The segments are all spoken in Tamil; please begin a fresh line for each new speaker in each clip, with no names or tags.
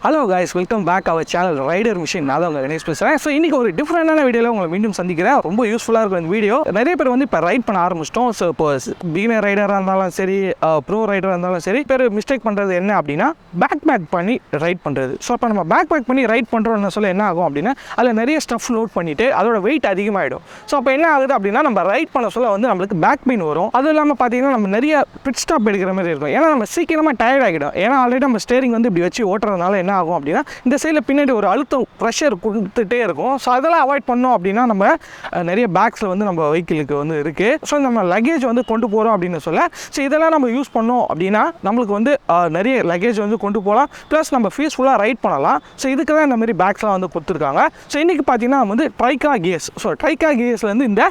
Hello guys, welcome back our channel Rider Machine. நான் தான் உங்க பேசுறேன். ஸோ இன்னைக்கு ஒரு டிஃப்ரெண்டான வீடியோவில் உங்களை மீண்டும் சந்திக்கிறேன். ரொம்ப யூஸ்ஃபுல்லாக இருக்கும் இந்த வீடியோ. நிறைய பேர் வந்து இப்போ ரைட் பண்ண ஆரம்பிச்சிட்டோம். ஸோ இப்போ பிகினர் ரைடராக இருந்தாலும் சரி, ப்ரோ ரைடராக இருந்தாலும் சரி, பேர் மிஸ்டேக் பண்ணுறது என்ன அப்படின்னா பேக் பண்ணி ரைட் பண்ணுறது. ஸோ இப்போ நம்ம பேக் பண்ணி ரைட் பண்ணுறோம்னு சொல்ல என்ன ஆகும் அப்படின்னா அதில் நிறைய ஸ்டஃப் லோட் பண்ணிவிட்டு அதோட வெயிட் அதிகமாகிடும். ஸோ அப்போ என்ன ஆகுது அப்படின்னா நம்ம ரைட் பண்ண சொல்ல வந்து நம்மளுக்கு பேக் பெயின் வரும். அதுவும் இல்லாமல் பார்த்தீங்கன்னா நம்ம நிறைய பிட் ஸ்டாப் எடுக்கிற மாதிரி இருக்கும். ஏன்னா நம்ம சீக்கிரமாக டயர்ட் ஆகிடும். ஏன்னா ஆல்ரெடி நம்ம ஸ்டேரிங் வந்து இப்படி வச்சு ஓட்டுறதுனால என்ன ஆகும் அப்படின்னா இந்த சைடில் பின்னாடி ஒரு அழுத்தம் ப்ரெஷர் கொடுத்துட்டே இருக்கும். ஸோ அதெல்லாம் அவாய்ட் பண்ணோம் அப்படின்னா நம்ம நிறைய பேக்ஸில் வந்து நம்ம வெஹிக்கிளுக்கு வந்து இருக்குது. ஸோ நம்ம லக்கேஜ் வந்து கொண்டு போகிறோம் அப்படின்னு சொல்ல ஸோ இதெல்லாம் நம்ம யூஸ் பண்ணோம் அப்படின்னா நம்மளுக்கு வந்து நிறைய லக்கேஜ் வந்து கொண்டு போகலாம். ப்ளஸ் நம்ம பீஸ்ஃபுல்லாக ரைட் பண்ணலாம். ஸோ இதுக்கு தான் இந்த மாதிரி பேக்ஸ்லாம் வந்து கொடுத்துருக்காங்க. ஸோ இன்றைக்கி பார்த்தீங்கன்னா வந்து TRYKA GEARS. ஸோ TRYKA GEARஸ்லேருந்து இந்த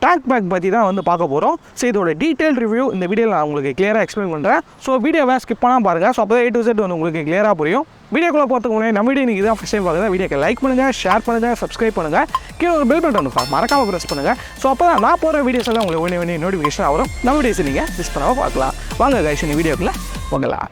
டேங்க் பேக் பற்றி தான் வந்து பார்க்க போகிறோம். ஸோ இதோட டீட்டெயில் ரிவ்யூ இந்த வீடியோவில் நான் உங்களுக்கு கிளியராக எக்ஸ்பிளைன் பண்ணுறேன். ஸோ வீடியோவை ஸ்கிப் பண்ணால் பாருங்கள். ஸோ அப்போ தான் A to Z வந்து உங்களுக்கு கிளியராக புரியும். வீடியோக்குள்ளே போகிறதுக்கு முன்னாடி நம்ம வீடியோ நீங்கள் தான் ஃபஸ்ட் டைம் பார்க்குறது வீடியோக்கு லைக் பண்ணுங்கள், ஷேர் பண்ணுங்கள், சப்ஸ்கிரைப் பண்ணுங்கள், கீழே ஒரு பெல் பட்டன் இருக்கும் மறக்காமல் ப்ரெஸ் பண்ணுங்கள். ஸோ அப்போ தான் நான் போகிற வீடியோஸ் எல்லாம் உங்களுக்கு ஒன்று நோட்டிஃபிகேஷன் வரும். நம்ம வீடியோஸ் நீங்கள் மிஸ் பண்ணாமல் பார்க்கலாம். வாங்க கைஸ் இந்த வீடியோக்குள்ளே போகலாம்.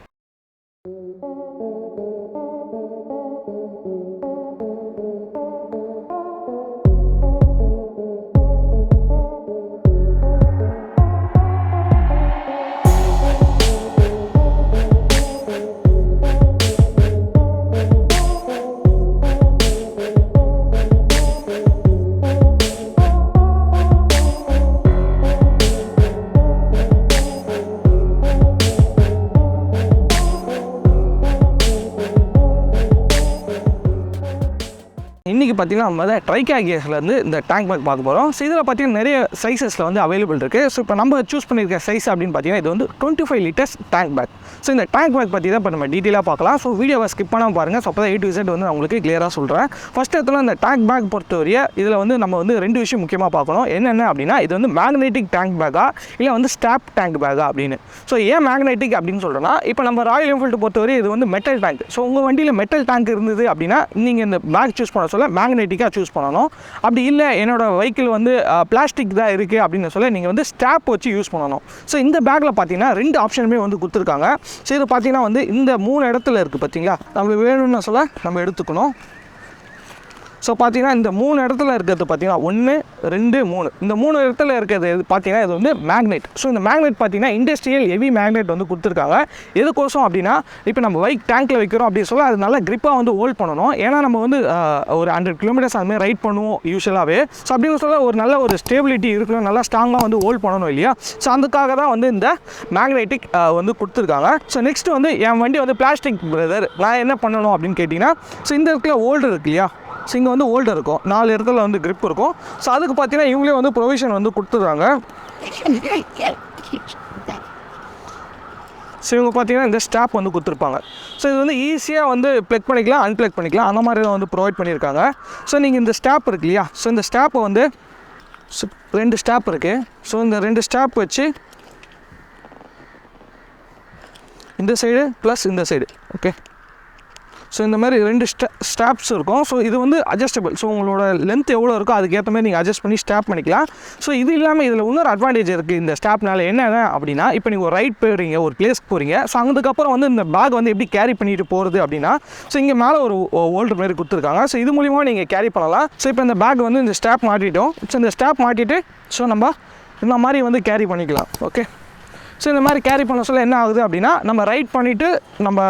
இன்றைக்கி பார்த்தீங்கன்னா நம்ம TRYKA GEARஸ்லேருந்து இந்த டேங்க் பேக் பார்க்க போகிறோம். ஸோ இதில் பார்த்தீங்கன்னா நிறைய சைஸஸில் வந்து அவைலபிள் இருக்குது. ஸோ இப்போ நம்ம சூஸ் பண்ணியிருக்க சைஸ் அப்படின்னு பார்த்தீங்கன்னா இது வந்து 25 liters டேங்க் பேக். ஸோ இந்த டேங்க் பேக் பற்றி தான் இப்போ நம்ம டீட்டெயிலாக பார்க்கலாம். ஸோ வீடியோவை ஸ்கிப் பண்ணாமல் பாருங்கள். ஸோ அப்போ தான் A to Z வந்து நான் உங்களுக்கு கிளியராக சொல்கிறேன். ஃபஸ்ட் இடத்துல இந்த டேங்க் பேக் பொறுத்தவரைய இதில் வந்து நம்ம வந்து ரெண்டு விஷயம் முக்கியமாக பார்க்கணும். என்னென்ன அப்படின்னா இது வந்து மேக்னெட்டிக் டேங்க் பேக்கா இல்லை வந்து ஸ்டாப் டேங்க் பேக்கா அப்படின்னு. ஸோ ஏன் மேக்னெட்டிக் அப்படின்னு சொல்கிறேன்னா இப்போ நம்ம ராயல் என்ஃபீல்டு பொறுத்தவரை இது வந்து மெட்டல் டேங்க். ஸோ உங்கள் வண்டியில் மெட்டல் டேங்க் இருந்தது அப்படின்னா நீங்கள் இந்த பேக் சூஸ் பண்ண சொல்ல மேக்னெட்டிக்காக சூஸ் பண்ணணும். அப்படி இல்லை என்னோடய வெஹிக்கிள் வந்து பிளாஸ்டிக் தான் இருக்குது அப்படின்னு சொல்ல நீங்கள் வந்து ஸ்டாப் வச்சு யூஸ் பண்ணணும். ஸோ இந்த பேக்கில் பார்த்தீங்கன்னா ரெண்டு ஆப்ஷனுமே வந்து கொடுத்துருக்காங்க. ஸோ இது பார்த்தீங்கன்னா வந்து இந்த 3 இடத்துல இருக்குது பார்த்தீங்களா, நம்மளுக்கு வேணும்னு சொல்ல நம்ம எடுத்துக்கணும். ஸோ பார்த்தீங்கன்னா இந்த 3 இடத்துல இருக்கிறது பார்த்தீங்கன்னா 1, 2, 3 இந்த 3 இடத்துல இருக்கிறது பார்த்தீங்கன்னா இது வந்து மேக்னெட். ஸோ இந்த மேக்னெட் பார்த்தீங்கன்னா இண்டஸ்ட்ரியல் ஹெவி மேக்னெட் வந்து கொடுத்துருக்காங்க. எதுக்கோசம் அப்படின்னா இப்போ நம்ம பைக் டேங்க்கில் வைக்கிறோம் அப்படின்னு சொல்ல அது நல்லா கிரிப்பாக வந்து ஹோல்ட் பண்ணணும். ஏன்னா நம்ம வந்து ஒரு 100 kilometers அதுமாதிரி ரைட் பண்ணுவோம் யூஸ்வலாகவே. ஸோ அப்படின்னு சொல்ல ஒரு நல்ல ஒரு ஸ்டேபிலிட்டி இருக்கணும், நல்லா ஸ்ட்ராங்காக வந்து ஹோல்ட் பண்ணணும் இல்லையா. ஸோ அதுக்காக தான் வந்து இந்த மேக்னெட்டிக் வந்து கொடுத்துருக்காங்க. ஸோ நெக்ஸ்ட் வந்து என் வண்டி வந்து பிளாஸ்டிக் பிரதர், நான் என்ன பண்ணணும் அப்படின்னு கேட்டிங்கன்னா ஸோ இந்த இடத்துல ஹோல்டர் இருக்கு இல்லையா. ஸோ இங்கே வந்து ஹோல்டர் இருக்கும், 4 இடத்துல வந்து கிரிப் இருக்கும். ஸோ அதுக்கு பார்த்தீங்கன்னா இவங்களே வந்து ப்ரொவிஷன் வந்து கொடுத்துருக்காங்க. ஸோ இவங்க பார்த்தீங்கன்னா இந்த ஸ்டாப் வந்து கொடுத்துருப்பாங்க. ஸோ இது வந்து ஈஸியாக வந்து ப்ளக் பண்ணிக்கலாம், அன்ப்ளக் பண்ணிக்கலாம், அந்த மாதிரி தான் வந்து ப்ரொவைட் பண்ணியிருக்காங்க. ஸோ நீங்கள் இந்த ஸ்டாப் இருக்கு இல்லையா, ஸோ இந்த ஸ்டாப்பை வந்து 2 ஸ்டாப் இருக்குது. ஸோ இந்த 2 ஸ்டாப் வச்சு இந்த சைடு ப்ளஸ் இந்த சைடு ஓகே. ஸோ இந்த மாதிரி 2 ஸ்டாப்ஸ் இருக்கும். ஸோ இது வந்து அட்ஜஸ்டபிள். ஸோ உங்களோட லென்த் எவ்வளோ இருக்கோ அதுக்கேற்ற மாதிரி நீங்கள் அட்ஜஸ்ட் பண்ணி ஸ்டாப் பண்ணிக்கலாம். ஸோ இது இல்லாமல் இதில் இன்னொரு அட்வான்டேஜ் இருக்குது இந்த ஸ்டாப்னால. என்னென்ன அப்படின்னா இப்போ நீங்கள் ஒரு ரைட் போகிறீங்க, ஒரு பிளேஸ்க்கு போகிறீங்க. ஸோ அதுக்கப்புறம் வந்து இந்த பேக் வந்து எப்படி கேரி பண்ணிட்டு போகிறது அப்படின்னா ஸோ இங்கே மேலே ஒரு ஹோல்டர் மாதிரி கொடுத்துருக்காங்க. ஸோ இது மூலிமா நீங்கள் கேரி பண்ணலாம். ஸோ இப்போ இந்த பேக் வந்து இந்த ஸ்டாப் மாட்டிட்டோம். ஸோ இந்த ஸ்டாப் மாட்டிட்டு ஸோ நம்ம இந்த மாதிரி வந்து கேரி பண்ணிக்கலாம் ஓகே. ஸோ இந்த மாதிரி கேரி பண்ண சொல்ல என்ன ஆகுது அப்படின்னா நம்ம ரைட் பண்ணிவிட்டு நம்ம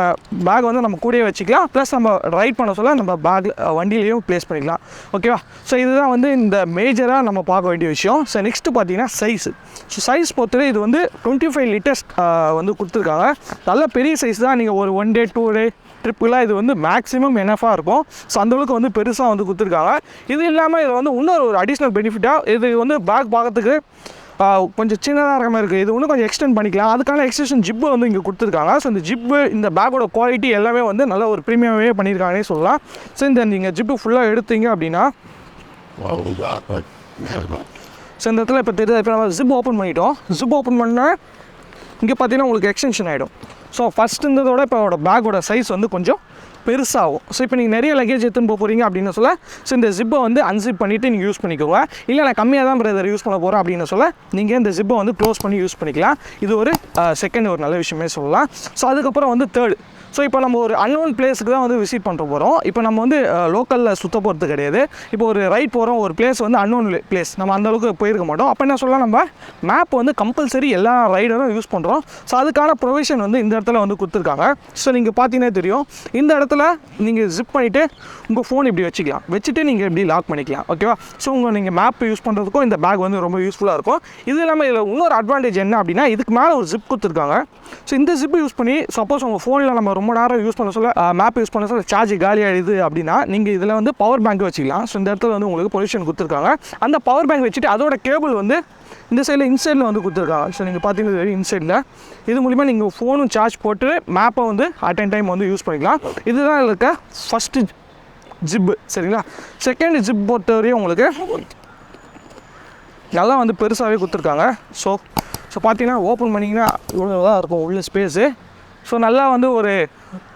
பேக் வந்து நம்ம கூடயே வச்சுக்கலாம். ப்ளஸ் நம்ம ரைட் பண்ண சொல்ல நம்ம பேக் வண்டியிலையும் ப்ளேஸ் பண்ணிக்கலாம் ஓகேவா. ஸோ இதுதான் வந்து இந்த மேஜராக நம்ம பார்க்க வேண்டிய விஷயம். ஸோ நெக்ஸ்ட்டு பார்த்தீங்கன்னா சைஸு. ஸோ சைஸ் பொறுத்தவரை இது வந்து 25 liters வந்து கொடுத்துருக்காங்க. நல்ல பெரிய சைஸ் தான். நீங்கள் ஒரு 1 day 2 day ட்ரிப்புலாம் இது வந்து மேக்ஸிமம் எனஃபாக இருக்கும். ஸோ அந்தளவுக்கு வந்து பெருசாக வந்து கொடுத்துருக்காங்க. இது இல்லாமல் இதில் வந்து இன்னொரு ஒரு அடிஷ்னல் பெனிஃபிட்டாக இது வந்து பேக் பார்க்கறதுக்கு கொஞ்சம் சின்னதாக இருக்கிற மாதிரி இருக்குது. இது இன்னும் கொஞ்சம் எக்ஸ்டெண்ட் பண்ணிக்கலாம். அதுக்கான எக்ஸ்டென்ஷன் ஜிப்பு வந்து இங்கே கொடுத்துருக்காங்க. ஸோ இந்த ஜிப்பு இந்த பேக்கோட குவாலிட்டி எல்லாமே வந்து நல்ல ஒரு ப்ரீமியமாகவே பண்ணியிருக்காங்கன்னே சொல்லலாம். ஸோ இந்த நீங்கள் ஜிப்பு ஃபுல்லாக எடுத்தீங்க அப்படின்னா ஸோ இந்த இடத்துல இப்போ தெரியுது. இப்போ நம்ம ஜிப் ஓப்பன் பண்ணிட்டோம். ஜிப் ஓப்பன் பண்ணால் இங்கே பார்த்தீங்கன்னா உங்களுக்கு எக்ஸ்டென்ஷன் ஆகிடும். ஸோ ஃபஸ்ட் இருந்ததோட இப்போ பேக்கோட சைஸ் வந்து கொஞ்சம் பெருசாகும். ஸோ இப்போ நீங்கள் நிறைய லக்கேஜ் எடுத்துன்னு போக போகிறீங்க அப்படின்னு சொல்ல ஸோ இந்த ஜிப்பை வந்து அன்சிப் பண்ணிவிட்டு நீங்கள் யூஸ் பண்ணிக்கோங்க. இல்லை நான் கம்மியாக தான் பிரதர் யூஸ் பண்ண போகிறேன் அப்படின்னு சொல்ல நீங்கள் இந்த ஜிப்பை வந்து க்ளோஸ் பண்ணி யூஸ் பண்ணிக்கலாம். இது ஒரு செகண்ட் ஒரு நல்ல விஷயமே சொல்லலாம். ஸோ அதுக்கப்புறம் வந்து தேர்ட், ஸோ இப்போ நம்ம ஒரு அன்னோன் பிளேஸுக்கு தான் வந்து விசிட் பண்ணுற போகிறோம். இப்போ நம்ம வந்து லோக்கலில் சுற்ற போகிறது கிடையாது. இப்போ ஒரு ரைட் போகிறோம், ஒரு பிளேஸ் வந்து அன்னோன் பிளேஸ், நம்ம அந்தளவுக்கு போயிருக்க மாட்டோம். அப்போ என்ன சொல்லலாம், நம்ம மேப் வந்து கம்பல்சரி எல்லா ரைடரும் யூஸ் பண்ணுறோம். ஸோ அதுக்கான ப்ரொவிஷன் வந்து இந்த இடத்துல வந்து கொடுத்துருக்காங்க. ஸோ நீங்கள் பார்த்தீங்கன்னா தெரியும், இந்த இடத்துல நீங்கள் ஜிப் பண்ணிவிட்டு உங்கள் ஃபோன் இப்படி வச்சுக்கலாம், வச்சுட்டு நீங்கள் இப்படி லாக் பண்ணிக்கலாம். ஓகேவா? ஸோ நீங்கள் மேப் யூஸ் பண்ணுறதுக்கும் இந்த பேக் வந்து ரொம்ப யூஸ்ஃபுல்லாக இருக்கும். இது இல்லாமல் இதில் இன்னொரு அட்வான்டேஜ் என்ன அப்படின்னா, இதுக்கு மேலே ஒரு ஜிப் கொடுத்துருக்காங்க. ஸோ இந்த ஜிப்பை யூஸ் பண்ணி சப்போஸ் உங்கள் ஃபோனில் நம்ம ரொம்ப நேரம் யூஸ் பண்ண சொல்ல மேப் யூஸ் பண்ண சொல்ல சார்ஜ் காலி ஆகிடுது அப்படின்னா நீங்கள் இதில் வந்து பவர் பேங்க் வச்சுக்கலாம். ஸோ இந்த இடத்துல வந்து உங்களுக்கு பொசிஷன் கொடுத்துருக்காங்க. அந்த பவர் பேங்க் வச்சுட்டு அதோட கேபிள் வந்து இந்த சைடில் இன்சைடில் வந்து கொடுத்துருக்காங்க. ஸோ நீங்கள் பார்த்தீங்கன்னா இன்சைடில் இது மூலிமா நீங்கள் ஃபோனும் சார்ஜ் போட்டு மேப்பை வந்து அட் அண்ட் டைம் வந்து யூஸ் பண்ணிக்கலாம். இதுதான் இருக்க ஃபஸ்ட்டு ஜிப்பு. சரிங்களா? செகண்ட் ஜிப் பொறுத்தவரையும் உங்களுக்கு நல்லா வந்து பெருசாகவே கொடுத்துருக்காங்க. ஸோ பார்த்தீங்கன்னா ஓப்பன் பண்ணிங்கன்னா இவ்வளோ தான் இருக்கும் உள்ள ஸ்பேஸு. ஸோ நல்லா வந்து ஒரு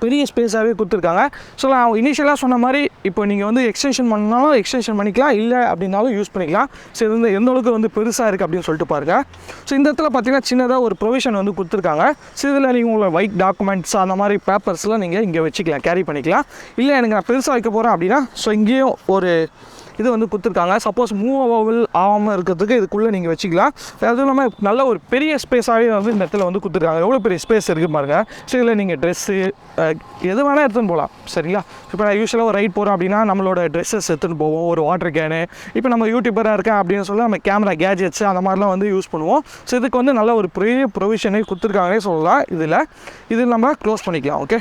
பெரிய ஸ்பேஸாகவே கொடுத்துருக்காங்க. ஸோ நான் இனிஷியலாக சொன்ன மாதிரி இப்போ நீங்கள் வந்து எக்ஸ்டென்ஷன் பண்ணாலும் எக்ஸ்டென்ஷன் பண்ணிக்கலாம், இல்லை அப்படின்னாலும் யூஸ் பண்ணிக்கலாம். ஸோ இது வந்து எந்த அளவுக்கு வந்து பெருசாக இருக்குது அப்படின்னு சொல்லிட்டு பாருங்கள். ஸோ இந்த இடத்துல பார்த்தீங்கன்னா சின்னதாக ஒரு ப்ரொவிஷன் வந்து கொடுத்துருக்காங்க. ஸோ இதில் நீங்கள் உங்களோட ஒயிட் டாக்குமெண்ட்ஸ் அந்த மாதிரி பேப்பர்ஸ்லாம் நீங்கள் இங்கே வச்சுக்கலாம், கேரி பண்ணிக்கலாம். இல்லை எனக்கு நான் பெருசாக வைக்க போகிறேன் அப்படின்னா ஸோ இங்கேயும் ஒரு இது வந்து கொடுத்துருக்காங்க. சப்போஸ் மூவபிள் ஆகாமல் இருக்கிறதுக்கு இதுக்குள்ளே நீங்கள் வச்சுக்கலாம். அதுவும் இல்லாமல் நல்ல ஒரு பெரிய ஸ்பேஸாகவே வந்து இந்த இடத்துல வந்து கொடுத்துருக்காங்க. எவ்வளோ பெரிய ஸ்பேஸ் இருக்குது பாருங்கள். ஸோ இதில் நீங்கள் ட்ரெஸ்ஸு எது வேணால் எடுத்துன்னு போகலாம். சரிங்களா? இப்போ நான் யூஸ்வலாக ஒரு ரைட் போகிறோம் அப்படின்னா நம்மளோட ட்ரெஸ்ஸஸ் எடுத்துன்னு போவோம், ஒரு வாட்டர் கேனு. இப்போ நம்ம யூடியூபராக இருக்கேன் அப்படின்னு சொல்லி நம்ம கேமரா கேஜெட்ஸ் அந்த மாதிரிலாம் வந்து யூஸ் பண்ணுவோம். ஸோ இதுக்கு வந்து நல்ல ஒரு பெரிய ப்ரொவிஷனே கொடுத்துருக்காங்கன்னே சொல்லலாம். இதில் நம்ம க்ளோஸ் பண்ணிக்கலாம். ஓகே,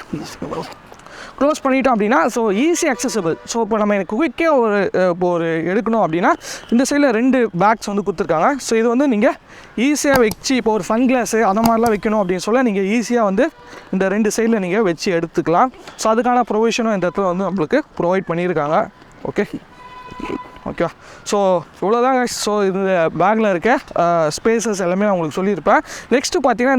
க்ளோஸ் பண்ணிட்டோம் அப்படின்னா ஸோ ஈஸி அக்சசபிள். ஸோ இப்போ நம்ம எனக்கு குயிக்காக ஒரு எடுக்கணும் அப்படின்னா இந்த சைடில் 2 பேக்ஸ் வந்து கொடுத்துருக்காங்க. ஸோ இது வந்து நீங்கள் ஈஸியாக வச்சு இப்போ ஒரு சன் கிளாஸு அந்த மாதிரிலாம் வைக்கணும் அப்படின்னு சொல்ல நீங்கள் ஈஸியாக வந்து இந்த 2 சைடில் நீங்கள் வச்சு எடுத்துக்கலாம். ஸோ அதுக்கான ப்ரொவிஷனும் இந்த இடத்துல வந்து நம்மளுக்கு ப்ரொவைட் பண்ணியிருக்காங்க. ஓகேவா? ஸோ இவ்வளோதாங்க. ஸோ இந்த பேக்கில் இருக்க ஸ்பேசஸ் எல்லாமே நான் உங்களுக்கு சொல்லியிருப்பேன். நெக்ஸ்ட்டு பார்த்தீங்கன்னா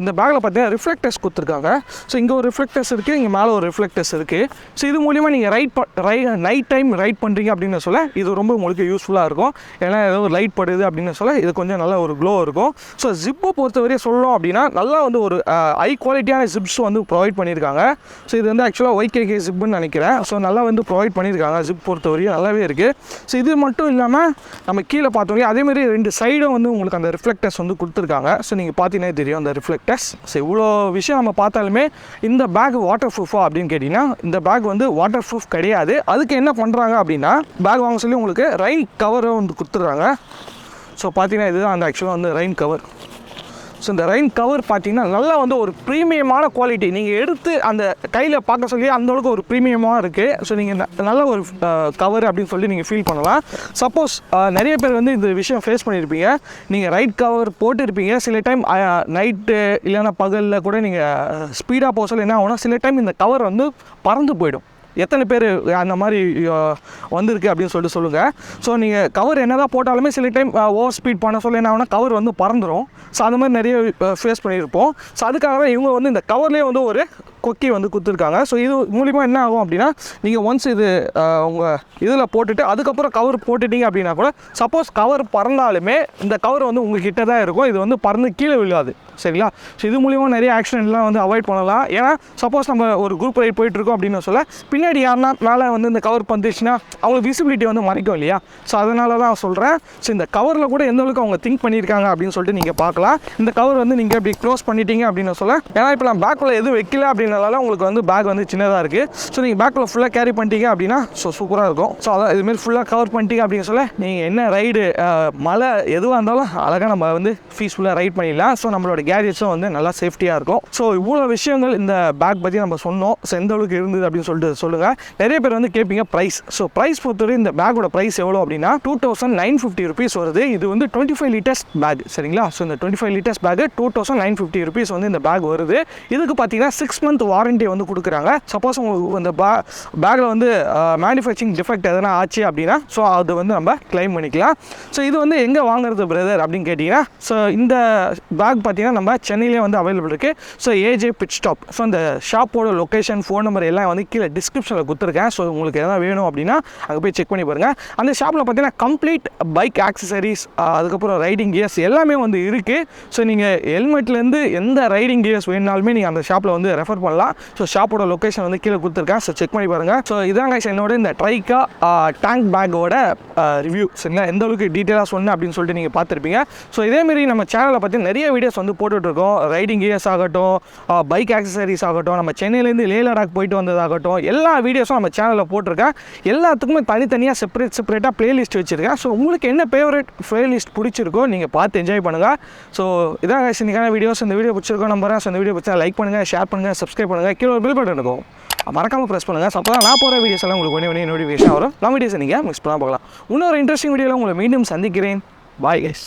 இந்த பேக்கில் பார்த்தீங்கன்னா ரிஃப்ளெக்டர்ஸ் கொடுத்துருக்காங்க. ஸோ இங்கே ஒரு ரிஃப்ளெக்டர்ஸ் இருக்குது, இங்கே மேலே ஒரு ரிஃப்ளெக்டர்ஸ் இருக்குது. ஸோ இது மூலிமா நீங்கள் நைட் டைம் ரைட் பண்ணுறீங்க அப்படின்னு சொல்ல இது ரொம்ப உங்களுக்கு யூஸ்ஃபுல்லாக இருக்கும். ஏன்னா ஏதோ ஒரு லைட் படுது அப்படின்னு சொல்ல இது கொஞ்சம் நல்ல ஒரு க்ளோ இருக்கும். ஸோ ஜிப்பை பொறுத்தவரையும் சொல்லணும் அப்படின்னா நல்லா வந்து ஒரு ஹை குவாலிட்டியான ஜிப்ஸ் வந்து ப்ரொவைட் பண்ணியிருக்காங்க. ஸோ இது வந்து ஆக்சுவலாக YKK ஜிப்புன்னு நினைக்கிறேன். ஸோ நல்லா வந்து ப்ரொவைட் பண்ணியிருக்காங்க. ஜிப் பொறுத்தவரையும் நல்லாவே இருக்குது. ஸோ இது மட்டும் இல்லாமல் நம்ம கீழே பார்த்தோம் அதேமாதிரி 2 சைடும் வந்து உங்களுக்கு அந்த ரிஃப்ளெக்டர்ஸ் வந்து கொடுத்துருக்காங்க. ஸோ நீங்கள் பார்த்தீங்கன்னா தெரியும் அந்த ரிஃப்ளெக்டர்ஸ். ஸோ இவ்வளோ விஷயம் நம்ம பார்த்தாலுமே இந்த பேக் வாட்டர் ப்ரூஃபா அப்படின்னு கேட்டிங்கன்னா இந்த பேக் வந்து வாட்டர் ப்ரூஃப் கிடையாது. அதுக்கு என்ன பண்ணுறாங்க அப்படின்னா பேக் வாங்க சொல்லி உங்களுக்கு ரெயின் கவரை வந்து கொடுத்துட்றாங்க. ஸோ பார்த்தீங்கன்னா இதுதான் அந்த ஆக்சுவலாக வந்து ரெயின் கவர். ஸோ இந்த ரெயின் கவர் பார்த்தீங்கன்னா நல்லா வந்து ஒரு ப்ரீமியமான குவாலிட்டி. நீங்கள் எடுத்து அந்த கையில் பார்க்க சொல்லி அந்தளவுக்கு ஒரு ப்ரீமியமாக இருக்குது. ஸோ நீங்கள் நல்ல ஒரு கவர் அப்படின்னு சொல்லி நீங்கள் ஃபீல் பண்ணலாம். சப்போஸ் நிறைய பேர் வந்து இந்த விஷயம் ஃபேஸ் பண்ணியிருப்பீங்க. நீங்கள் ரைட் கவர் போட்டுருப்பீங்க, சில டைம் நைட்டு இல்லைன்னா பகலில் கூட நீங்கள் ஸ்பீடாக போக சொல்லி என்ன ஆகும்னா சில டைம் இந்த கவர் வந்து பறந்து போயிடும். எத்தனை பேர் அந்த மாதிரி வந்திருக்கு அப்படின்னு சொல்லிட்டு சொல்லுங்கள். ஸோ நீங்கள் கவர் என்ன தான் போட்டாலுமே சில டைம் ஓவர் ஸ்பீட் பண்ண சொல்ல என்ன ஆகுனா கவர் வந்து பறந்துடும். ஸோ அந்த மாதிரி நிறைய ஃபேஸ் பண்ணியிருப்போம். ஸோ அதுக்காக தான் இவங்க வந்து இந்த கவர்லேயே வந்து ஒரு கொக்கி வந்து கொடுத்துருக்காங்க. ஸோ இது மூலிமா என்ன ஆகும் அப்படின்னா நீங்கள் ஒன்ஸ் இது உங்கள் இதில் போட்டுட்டு அதுக்கப்புறம் கவர் போட்டுட்டீங்க அப்படின்னா கூட சப்போஸ் கவர் பறந்தாலுமே இந்த கவர் வந்து உங்கள் கிட்ட தான் இருக்கும். இது வந்து பறந்து கீழே விழாது. சரிங்களா? ஸோ இது மூலிமா நிறைய ஆக்சிடென்ட்லாம் வந்து அவாய்ட் பண்ணலாம். ஏன்னா சப்போஸ் நம்ம ஒரு குரூப் ரைட் போயிட்டுருக்கோம் அப்படின்னு சொல்ல பின்னாடி யாருன்னா மேலே வந்து இந்த கவர் வந்துச்சுன்னா அவங்களுக்கு விசிபிலிட்டி வந்து மறைக்கும் இல்லையா? ஸோ அதனால தான் சொல்கிறேன். ஸோ இந்த கவரில் கூட எந்த அளவுக்கு அவங்க திங்க் பண்ணியிருக்காங்க அப்படின்னு சொல்லிட்டு நீங்கள் பார்க்கலாம். இந்த கவர் வந்து நீங்கள் அப்படி க்ளோஸ் பண்ணிட்டீங்க அப்படின்னு சொல்ல ஏன்னா இப்போ நான் பேக்கில் எதுவும் வைக்கல அப்படின்னால உங்களுக்கு வந்து பேக் வந்து சின்னதாக இருக்குது. ஸோ நீங்கள் பேக்கில் ஃபுல்லாக கேரி பண்ணிட்டீங்க அப்படின்னா ஸோ சூப்பராக இருக்கும். ஸோ அதான் இதுமாரி ஃபுல்லாக கவர் பண்ணிட்டீங்க அப்படின்னு சொல்ல நீங்கள் என்ன ரைடு மழை எதுவாக இருந்தாலும் அழகாக நம்ம வந்து பீஸ்ஃபுல்லாக ரைட் பண்ணிடலாம். ஸோ நம்மளோட கேஜெட்ஸும் வந்து நல்லா சேஃப்டியாக இருக்கும். ஸோ இவ்வளோ விஷயங்கள் இந்த பேக் பற்றி நம்ம சொன்னோம். ஸோ எந்த அளவுக்கு இருந்தது அப்படின்னு சொல்லிட்டு சொல்லுங்கள். நிறைய பேர் வந்து கேட்பீங்க ப்ரைஸ். ஸோ ப்ரைஸ் பொறுத்தவரை இந்த பேக்கோட ப்ரைஸ் எவ்வளோ அப்படின்னா 2950 rupees வருது. இது வந்து 25 liters பேக். சரிங்களா? ஸோ இந்த 25 liters பேக் 2950 rupees வந்து இந்த பேக் வருது. இதுக்கு பார்த்தீங்கன்னா 6 month மந்த் வாரண்ட்டி வந்து கொடுக்குறாங்க. சப்போஸ் உங்களுக்கு அந்த பேக்கில் வந்து மேனுஃபேக்சரிங் டிஃபெக்ட் எதனா ஆச்சு அப்படின்னா ஸோ அது வந்து நம்ம கிளைம் பண்ணிக்கலாம். ஸோ இது வந்து எங்கே வாங்குறது பிரதர் அப்படின்னு கேட்டிங்கன்னா, ஸோ இந்த பேக் பார்த்தீங்கன்னா நம்ம சென்னையிலே வந்து அவைலபிள் இருக்குது. So AJ pit stop. So அந்த ஷாப்போட லொக்கேஷன், ஃபோன் நம்பர் எல்லாம் வந்து கீழே டிஸ்கிரிப்ஷனில் கொடுத்துருக்கேன். ஸோ உங்களுக்கு எதாவது வேணும் அப்படின்னா அங்கே போய் செக் பண்ணி பாருங்கள். அந்த ஷாப்பில் பார்த்தீங்கன்னா கம்ப்ளீட் பைக் ஆக்சசரிஸ், அதுக்கப்புறம் ரைடிங் கியர்ஸ் எல்லாமே வந்து இருக்குது. ஸோ நீங்கள் ஹெல்மெட்லேருந்து எந்த ரைடிங் கியர்ஸ் வேணுனாலுமே நீங்கள் அந்த ஷாப்பில் வந்து ரெஃபர் பண்ணலாம். ஸோ ஷாப்போட லொக்கேஷன் வந்து கீழே கொடுத்துருக்கேன். ஸோ செக் பண்ணி பாருங்கள். ஸோ இதான் கைஸ் என்னோட இந்த ட்ரைக்கா டேங்க் பேக்கோட ரிவ்யூ. சரிங்களா, எந்த அளவுக்கு டீட்டெயிலாக சொன்னேன் அப்படின்னு சொல்லிட்டு நீங்கள் பார்த்துருப்பீங்க. ஸோ இதேமாரி நம்ம சேனலில் பற்றி நிறைய வீடியோஸ் வந்து போட்டுட்ருக்கோம். ரைடிங் கியர்ஸ் ஆகட்டும், பைக் ஆக்சசரிஸ் ஆகட்டும், நம்ம சென்னையிலேருந்து லே லடாக் போயிட்டு வந்ததாகட்டும், எல்லா வீடியோஸும் நம்ம சேனலில் போட்டிருக்கேன். எல்லாத்துக்குமே தனித்தனியாக செப்பரேட்டாக ப்ளேலிஸ்ட் வச்சுருக்கேன். ஸோ உங்களுக்கு என்ன ஃபேவரட் ப்ளேலிஸ்ட் பிடிச்சிருக்கோ நீங்கள் பார்த்து என்ஜாய் பண்ணுங்கள். ஸோ இதான் இன்னைக்கான வீடியோஸ். இந்த வீடியோ பிடிச்சிருக்கோம் நம்புறேன். ஸோ இந்த வீடியோ பிடிச்சா லைக் பண்ணுங்கள், ஷேர் பண்ணுங்கள், சப்ஸ்கிரைப் பண்ணுங்கள். கீழே ஒரு பெல் பட்டன் இருக்கும், மறக்காமல் ப்ரெஸ் பண்ணுங்கள். ஸோ அப்போ தான் நான் போகிற வீடியோஸ் எல்லாம் உங்களுக்கு ஒன்றே நோட்டிஃபிகேஷன் வரும். லாங் வீடியோஸை நீங்கள் மிஸ் பண்ணால் பார்க்கலாம். இன்னொரு இன்ட்ரெஸ்டிங் வீடியோவில் உங்களை மீண்டும் சந்திக்கிறேன். Bye guys.